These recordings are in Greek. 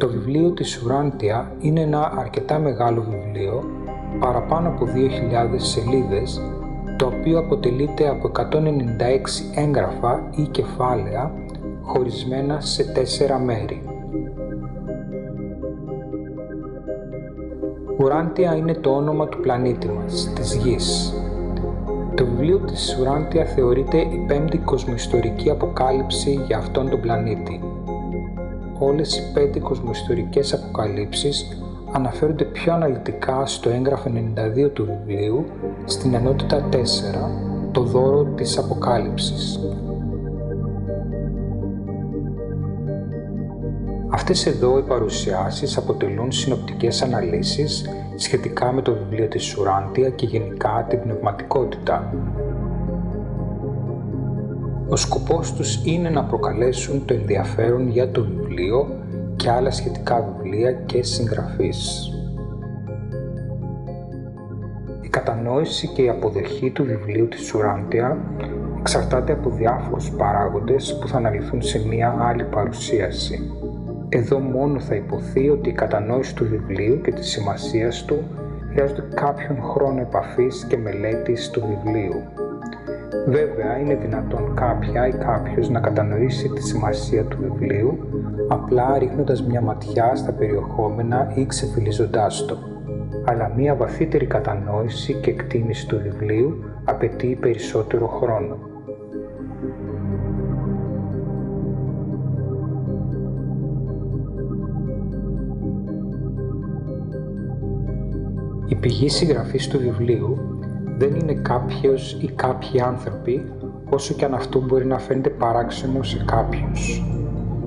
Το βιβλίο της Ουράντια είναι ένα αρκετά μεγάλο βιβλίο, παραπάνω από 2.000 σελίδες, το οποίο αποτελείται από 196 έγγραφα ή κεφάλαια, χωρισμένα σε 4 μέρη. Ουράντια είναι το όνομα του πλανήτη μας, της Γης. Το βιβλίο της Ουράντια θεωρείται η 5η κοσμοϊστορική αποκάλυψη για αυτόν τον πλανήτη. Όλες οι 5 κοσμοϊστορικές αποκαλύψεις αναφέρονται πιο αναλυτικά στο έγγραφο 92 του βιβλίου, στην ενότητα 4, το δώρο της αποκάλυψης. Αυτές εδώ οι παρουσιάσεις αποτελούν συνοπτικές αναλύσεις σχετικά με το βιβλίο της Ουράντια και γενικά την πνευματικότητα. Ο σκοπός τους είναι να προκαλέσουν το ενδιαφέρον για το βιβλίο και άλλα σχετικά βιβλία και συγγραφείς. Η κατανόηση και η αποδοχή του βιβλίου της Ουράντια εξαρτάται από διάφορους παράγοντες που θα αναλυθούν σε μία άλλη παρουσίαση. Εδώ μόνο θα υποθεί ότι η κατανόηση του βιβλίου και της σημασίας του χρειάζονται κάποιον χρόνο επαφής και μελέτης του βιβλίου. Βέβαια, είναι δυνατόν κάποια ή κάποιος να κατανοήσει τη σημασία του βιβλίου απλά ρίχνοντας μια ματιά στα περιεχόμενα ή ξεφυλίζοντάς το. Αλλά μια βαθύτερη κατανόηση και εκτίμηση του βιβλίου απαιτεί περισσότερο χρόνο. Η πηγή συγγραφής του βιβλίου δεν είναι κάποιος ή κάποιοι άνθρωποι, όσο και αν αυτό μπορεί να φαίνεται παράξενο σε κάποιους.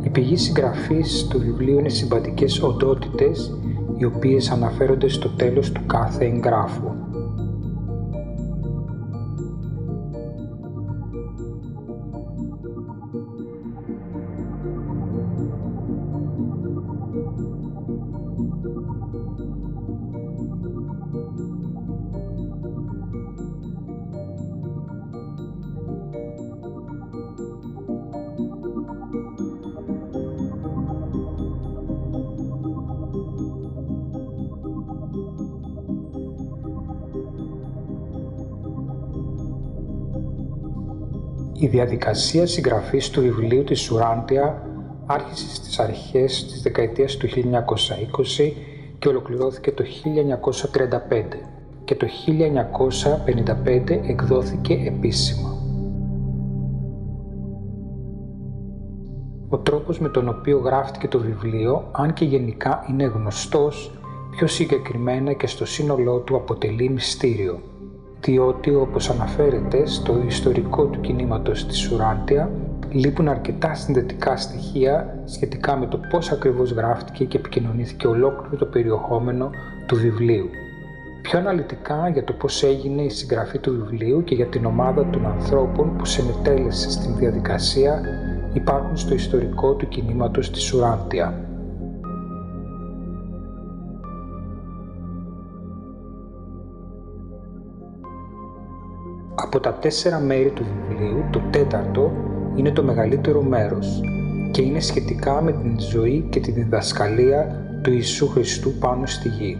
Η πηγή συγγραφής του βιβλίου είναι συμπαντικές οντότητες, οι οποίες αναφέρονται στο τέλος του κάθε εγγράφου. Η διαδικασία συγγραφής του βιβλίου της Ουράντια άρχισε στις αρχές της δεκαετίας του 1920 και ολοκληρώθηκε το 1935 και το 1955 εκδόθηκε επίσημα. Ο τρόπος με τον οποίο γράφτηκε το βιβλίο, αν και γενικά είναι γνωστός, πιο συγκεκριμένα και στο σύνολό του αποτελεί μυστήριο, διότι όπως αναφέρεται στο ιστορικό του κινήματος της Ουράντια, λείπουν αρκετά συνδετικά στοιχεία σχετικά με το πώς ακριβώς γράφτηκε και επικοινωνήθηκε ολόκληρο το περιεχόμενο του βιβλίου. Πιο αναλυτικά για το πώς έγινε η συγγραφή του βιβλίου και για την ομάδα των ανθρώπων που συνετέλεσε στην διαδικασία υπάρχουν στο ιστορικό του κινήματος της Ουράντια. Από τα 4 μέρη του βιβλίου, το 4ο είναι το μεγαλύτερο μέρος και είναι σχετικά με την ζωή και τη διδασκαλία του Ιησού Χριστού πάνω στη γη.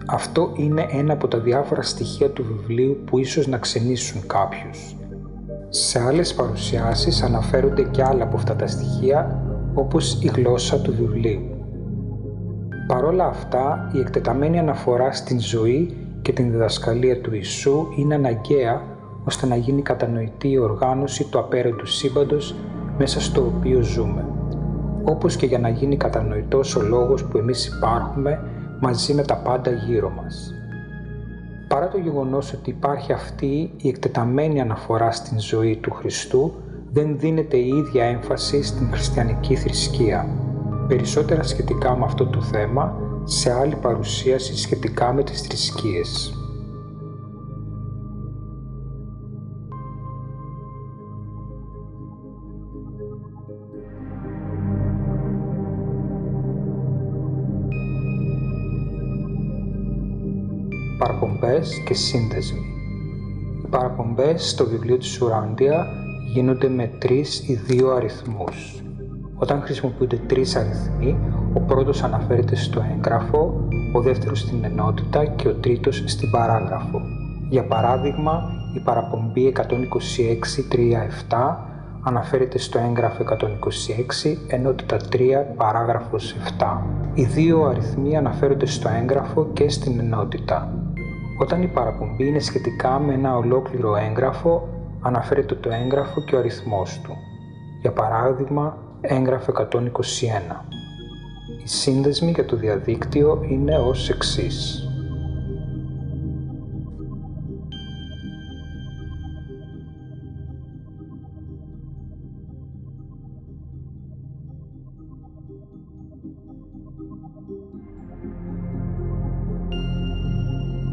Αυτό είναι ένα από τα διάφορα στοιχεία του βιβλίου που ίσως να ξενήσουν κάποιους. Σε άλλες παρουσιάσεις αναφέρονται και άλλα από αυτά τα στοιχεία, όπως η γλώσσα του βιβλίου. Παρόλα αυτά, η εκτεταμένη αναφορά στην ζωή και την διδασκαλία του Ιησού είναι αναγκαία ώστε να γίνει κατανοητή η οργάνωση του απέραντου σύμπαντος μέσα στο οποίο ζούμε, όπως και για να γίνει κατανοητός ο λόγος που εμείς υπάρχουμε μαζί με τα πάντα γύρω μας. Παρά το γεγονός ότι υπάρχει αυτή η εκτεταμένη αναφορά στην ζωή του Χριστού, δεν δίνεται η ίδια έμφαση στην χριστιανική θρησκεία. Περισσότερα σχετικά με αυτό το θέμα σε άλλη παρουσίαση σχετικά με τις θρησκείες. Παραπομπές και σύνδεσμοι. Οι παραπομπές στο βιβλίο της Ουράντια γίνονται με 3 ή 2 αριθμούς. Όταν χρησιμοποιούνται τρεις αριθμοί, ο πρώτος αναφέρεται στο έγγραφο, ο δεύτερος στην ενότητα και ο τρίτος στην παράγραφο. Για παράδειγμα, η παραπομπή 126.3.7 αναφέρεται στο έγγραφο 126, ενότητα 3, παράγραφος 7. Οι δύο αριθμοί αναφέρονται στο έγγραφο και στην ενότητα. Όταν η παραπομπή είναι σχετικά με ένα ολόκληρο έγγραφο, αναφέρεται το έγγραφο και ο αριθμός του. Για παράδειγμα, έγγραφο 121. Οι σύνδεσμοι για το διαδίκτυο είναι ως εξής.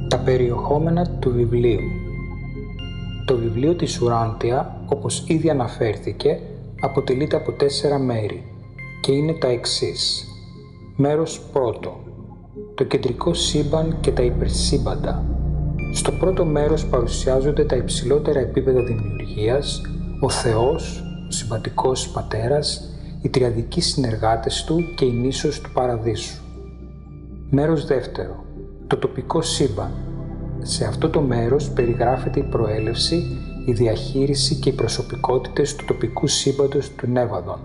Τα περιεχόμενα του βιβλίου. Το βιβλίο της Ουράντια, όπως ήδη αναφέρθηκε, αποτελείται από 4 μέρη και είναι τα εξής. Μέρος πρώτο. Το κεντρικό σύμπαν και τα υπερσύμπαντα. Στο πρώτο μέρος παρουσιάζονται τα υψηλότερα επίπεδα δημιουργίας, ο Θεός, ο συμπαντικός πατέρας, οι τριαδικοί συνεργάτες του και η νήσος του Παραδείσου. Μέρος δεύτερο. Το τοπικό σύμπαν. Σε αυτό το μέρος περιγράφεται η προέλευση, η διαχείριση και οι προσωπικότητες του τοπικού σύμπαντος του Νέβαδον,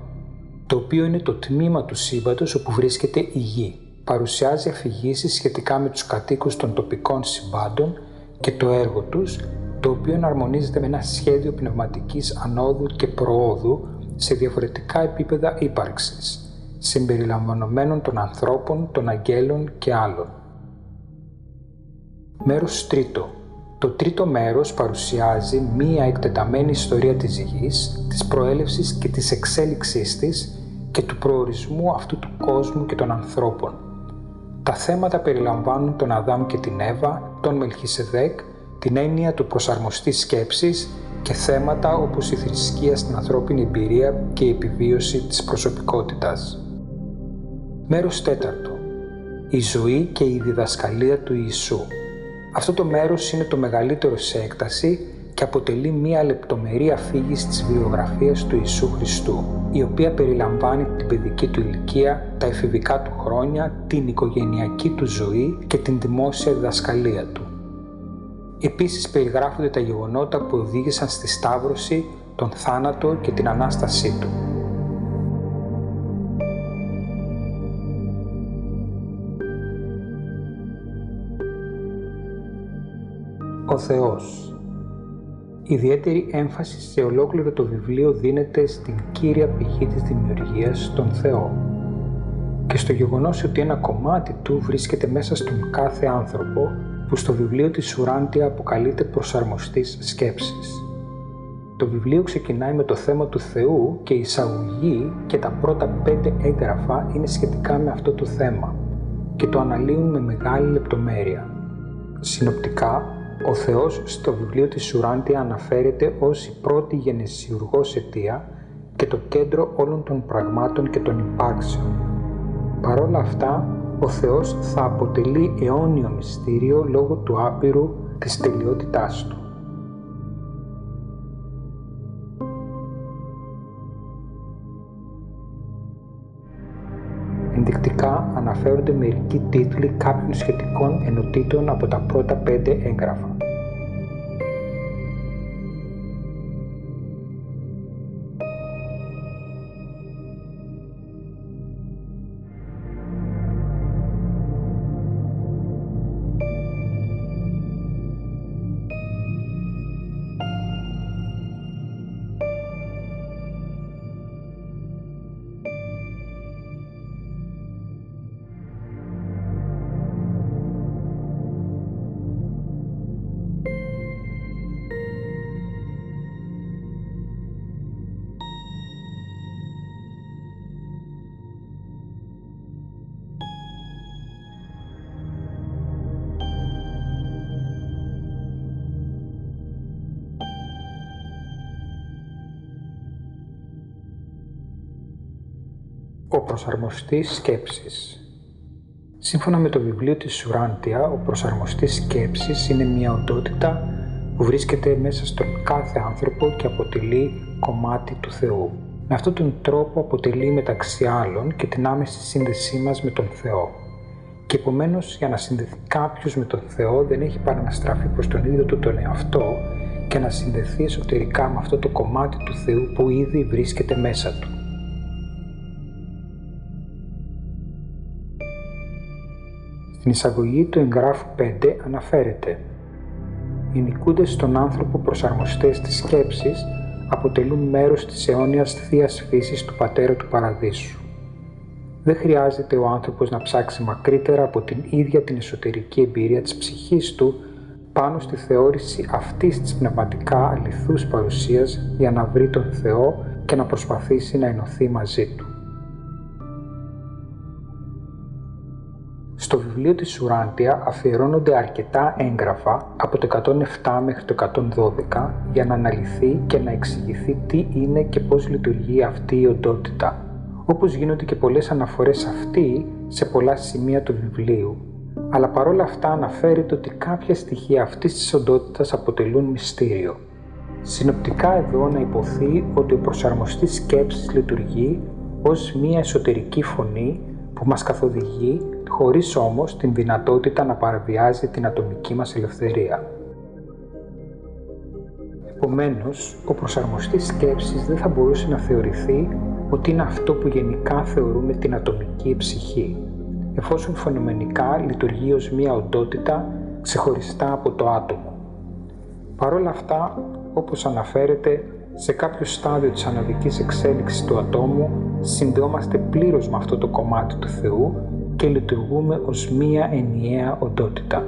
το οποίο είναι το τμήμα του σύμπαντος όπου βρίσκεται η Γη. Παρουσιάζει αφηγήσεις σχετικά με τους κατοίκους των τοπικών συμπάντων και το έργο τους, το οποίο εναρμονίζεται με ένα σχέδιο πνευματικής ανόδου και προόδου σε διαφορετικά επίπεδα ύπαρξης, συμπεριλαμβανομένων των ανθρώπων, των αγγέλων και άλλων. Μέρος τρίτο. Το τρίτο μέρος παρουσιάζει μία εκτεταμένη ιστορία της Γης, της προέλευσης και της εξέλιξής της και του προορισμού αυτού του κόσμου και των ανθρώπων. Τα θέματα περιλαμβάνουν τον Αδάμ και την Εύα, τον Μελχισεδέκ, την έννοια του προσαρμοστή σκέψης και θέματα όπως η θρησκεία στην ανθρώπινη εμπειρία και η επιβίωση της προσωπικότητας. Μέρος τέταρτο. Η ζωή και η διδασκαλία του Ιησού. Αυτό το μέρος είναι το μεγαλύτερο σε έκταση και αποτελεί μία λεπτομερή αφήγηση της βιογραφίας του Ιησού Χριστού, η οποία περιλαμβάνει την παιδική του ηλικία, τα εφηβικά του χρόνια, την οικογενειακή του ζωή και την δημόσια διδασκαλία του. Επίσης περιγράφονται τα γεγονότα που οδήγησαν στη Σταύρωση, τον θάνατο και την Ανάστασή του. Ο Θεός. Ιδιαίτερη έμφαση σε ολόκληρο το βιβλίο δίνεται στην κύρια πηγή της δημιουργίας, τον Θεό, και στο γεγονός ότι ένα κομμάτι του βρίσκεται μέσα στον κάθε άνθρωπο, που στο βιβλίο της Ουράντια αποκαλείται προσαρμοστής σκέψης. Το βιβλίο ξεκινάει με το θέμα του Θεού και η εισαγωγή και τα πρώτα 5 έγγραφα είναι σχετικά με αυτό το θέμα και το αναλύουν με μεγάλη λεπτομέρεια. Συνοπτικά, ο Θεός στο βιβλίο της Ουράντια αναφέρεται ως η πρώτη γενεσιουργός αιτία και το κέντρο όλων των πραγμάτων και των υπάρξεων. Παρ' όλα αυτά, ο Θεός θα αποτελεί αιώνιο μυστήριο λόγω του άπειρου της τελειότητάς του. Ενδεικτικά αναφέρονται μερικοί τίτλοι κάποιων σχετικών ενωτήτων από τα πρώτα 5 έγγραφα. Ο προσαρμοστής σκέψης. Σύμφωνα με το βιβλίο της Ουράντια, ο προσαρμοστής σκέψης είναι μια οντότητα που βρίσκεται μέσα στον κάθε άνθρωπο και αποτελεί κομμάτι του Θεού. Με αυτόν τον τρόπο αποτελεί μεταξύ άλλων και την άμεση σύνδεσή μας με τον Θεό. Και επομένως, για να συνδεθεί κάποιος με τον Θεό, δεν έχει παρά να στραφεί προς τον ίδιο του τον εαυτό και να συνδεθεί εσωτερικά με αυτό το κομμάτι του Θεού που ήδη βρίσκεται μέσα του. Στην εισαγωγή του εγγράφου 5 αναφέρεται: «Οι νικούντες στον άνθρωπο προσαρμοστές της σκέψης αποτελούν μέρος της αιώνιας θείας φύσης του Πατέρα του Παραδείσου. Δεν χρειάζεται ο άνθρωπος να ψάξει μακρύτερα από την ίδια την εσωτερική εμπειρία της ψυχής του πάνω στη θεώρηση αυτής της πνευματικά αληθούς παρουσίας για να βρει τον Θεό και να προσπαθήσει να ενωθεί μαζί Του». Στο βιβλίο της Ουράντια αφιερώνονται αρκετά έγγραφα από το 107 μέχρι το 112 για να αναλυθεί και να εξηγηθεί τι είναι και πώς λειτουργεί αυτή η οντότητα, όπως γίνονται και πολλές αναφορές αυτή σε πολλά σημεία του βιβλίου. Αλλά παρόλα αυτά αναφέρεται ότι κάποια στοιχεία αυτής της οντότητας αποτελούν μυστήριο. Συνοπτικά εδώ να υποθεί ότι ο προσαρμοστής σκέψης λειτουργεί ως μία εσωτερική φωνή που μας καθοδηγεί, χωρίς όμως την δυνατότητα να παραβιάζει την ατομική μας ελευθερία. Επομένως, ο προσαρμοστής σκέψης δεν θα μπορούσε να θεωρηθεί ότι είναι αυτό που γενικά θεωρούμε την ατομική ψυχή, εφόσον φαινομενικά λειτουργεί ως μία οντότητα ξεχωριστά από το άτομο. Παρ' όλα αυτά, όπως αναφέρεται, σε κάποιο στάδιο της αναδικής εξέλιξης του ατόμου συνδεόμαστε πλήρως με αυτό το κομμάτι του Θεού και λειτουργούμε ως μία ενιαία οντότητα.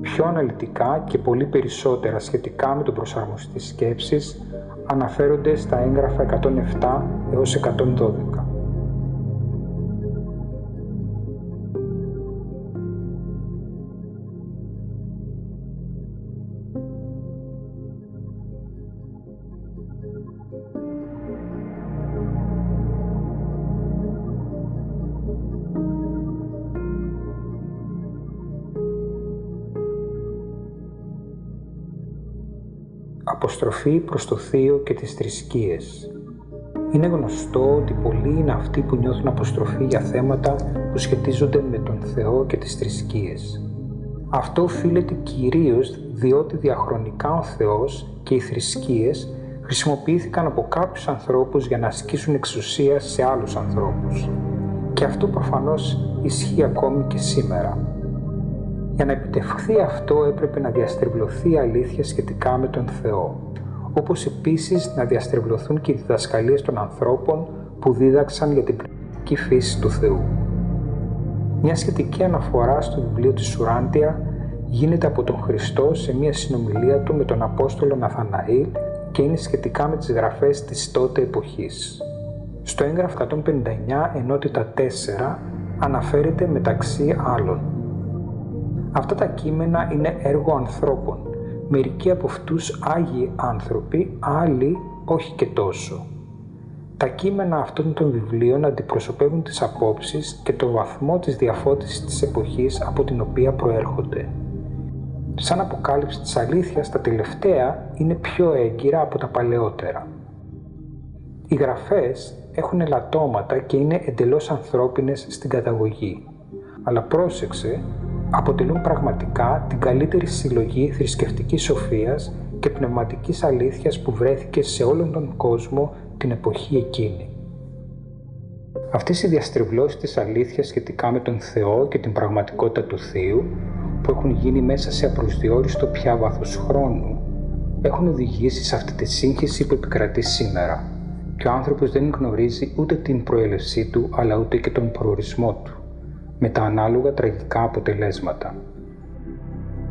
Πιο αναλυτικά και πολύ περισσότερα σχετικά με τον προσαρμοστή σκέψης αναφέρονται στα έγγραφα 107 έως 112. Αποστροφή προς το Θείο και τις θρησκείες. Είναι γνωστό ότι πολλοί είναι αυτοί που νιώθουν αποστροφή για θέματα που σχετίζονται με τον Θεό και τις θρησκείες. Αυτό οφείλεται κυρίως διότι διαχρονικά ο Θεός και οι θρησκείες χρησιμοποιήθηκαν από κάποιους ανθρώπους για να ασκήσουν εξουσία σε άλλους ανθρώπους. Και αυτό προφανώς ισχύει ακόμη και σήμερα. Για να επιτευχθεί αυτό έπρεπε να διαστρεβλωθεί η αλήθεια σχετικά με τον Θεό, όπως επίσης να διαστρεβλωθούν και οι διδασκαλίες των ανθρώπων που δίδαξαν για την πνευματική φύση του Θεού. Μια σχετική αναφορά στο βιβλίο της Ουράντια γίνεται από τον Χριστό σε μια συνομιλία του με τον Απόστολο Ναθαναήλ και είναι σχετικά με τις γραφές της τότε εποχής. Στο έγγραφο 159 ενότητα 4 αναφέρεται μεταξύ άλλων: «Αυτά τα κείμενα είναι έργο ανθρώπων, μερικοί από αυτούς άγιοι άνθρωποι, άλλοι όχι και τόσο. Τα κείμενα αυτών των βιβλίων αντιπροσωπεύουν τις απόψεις και το βαθμό της διαφώτισης της εποχής από την οποία προέρχονται. Σαν αποκάλυψη της αλήθειας, τα τελευταία είναι πιο έγκυρα από τα παλαιότερα. Οι γραφές έχουν ελαττώματα και είναι εντελώς ανθρώπινες στην καταγωγή, αλλά πρόσεξε, αποτελούν πραγματικά την καλύτερη συλλογή θρησκευτικής σοφίας και πνευματικής αλήθειας που βρέθηκε σε όλον τον κόσμο την εποχή εκείνη». Αυτές οι διαστρεβλώσεις της αλήθειας σχετικά με τον Θεό και την πραγματικότητα του Θείου, που έχουν γίνει μέσα σε απροσδιόριστο πια βάθος χρόνου, έχουν οδηγήσει σε αυτή τη σύγχυση που επικρατεί σήμερα, και ο άνθρωπος δεν γνωρίζει ούτε την προέλευσή του, αλλά ούτε και τον προορισμό του, με τα ανάλογα τραγικά αποτελέσματα.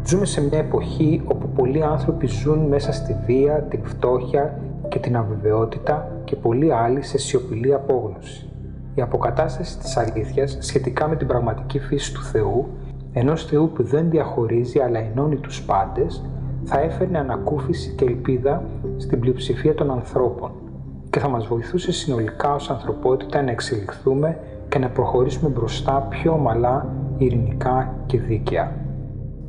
Ζούμε σε μια εποχή όπου πολλοί άνθρωποι ζουν μέσα στη βία, την φτώχεια και την αβεβαιότητα και πολλοί άλλοι σε σιωπηλή απόγνωση. Η αποκατάσταση της αλήθειας σχετικά με την πραγματική φύση του Θεού, ενός Θεού που δεν διαχωρίζει αλλά ενώνει τους πάντες, θα έφερνε ανακούφιση και ελπίδα στην πλειοψηφία των ανθρώπων και θα μας βοηθούσε συνολικά ως ανθρωπότητα να εξελιχθούμε και να προχωρήσουμε μπροστά πιο ομαλά, ειρηνικά και δίκαια.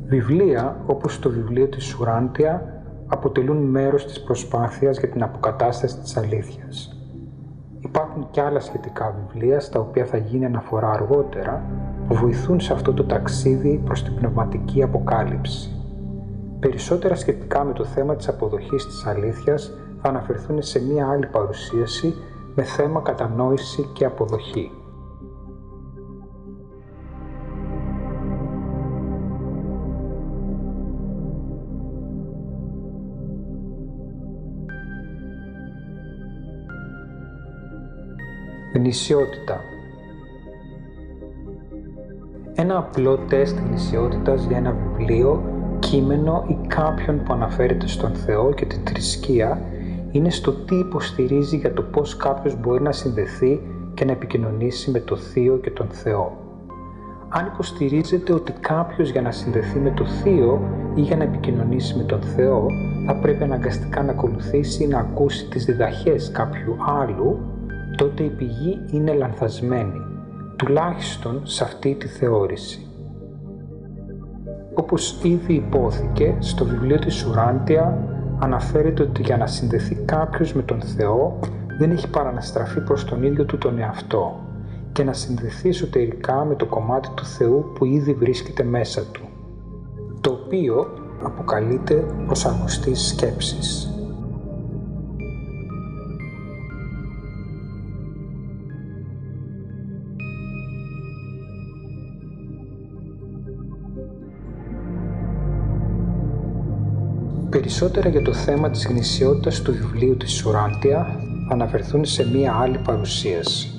Βιβλία όπως το βιβλίο της Ουράντια αποτελούν μέρος της προσπάθειας για την αποκατάσταση της αλήθειας. Υπάρχουν και άλλα σχετικά βιβλία, στα οποία θα γίνει αναφορά αργότερα, που βοηθούν σε αυτό το ταξίδι προς την πνευματική αποκάλυψη. Περισσότερα σχετικά με το θέμα της αποδοχής της αλήθειας θα αναφερθούν σε μία άλλη παρουσίαση με θέμα κατανόηση και αποδοχή. Γνησιότητα. Ένα απλό τεστ γνησιότητας για ένα βιβλίο, κείμενο ή κάποιον που αναφέρεται στον Θεό και την θρησκεία είναι στο τι υποστηρίζει για το πώς κάποιος μπορεί να συνδεθεί και να επικοινωνήσει με το Θείο και τον Θεό. Αν υποστηρίζεται ότι κάποιος για να συνδεθεί με το Θείο ή για να επικοινωνήσει με τον Θεό θα πρέπει αναγκαστικά να ακολουθήσει ή να ακούσει τις διδαχές κάποιου άλλου, τότε η πηγή είναι λανθασμένη, τουλάχιστον σε αυτή τη θεώρηση. Όπως ήδη υπόθηκε, στο βιβλίο της Ουράντια αναφέρεται ότι για να συνδεθεί κάποιος με τον Θεό δεν έχει παρά να στραφεί προς τον ίδιο του τον εαυτό και να συνδεθεί εσωτερικά με το κομμάτι του Θεού που ήδη βρίσκεται μέσα του, το οποίο αποκαλείται ως αρμοστής σκέψης. Περισσότερα για το θέμα της γνησιότητας του βιβλίου της Ουράντια θα αναφερθούν σε μία άλλη παρουσίαση.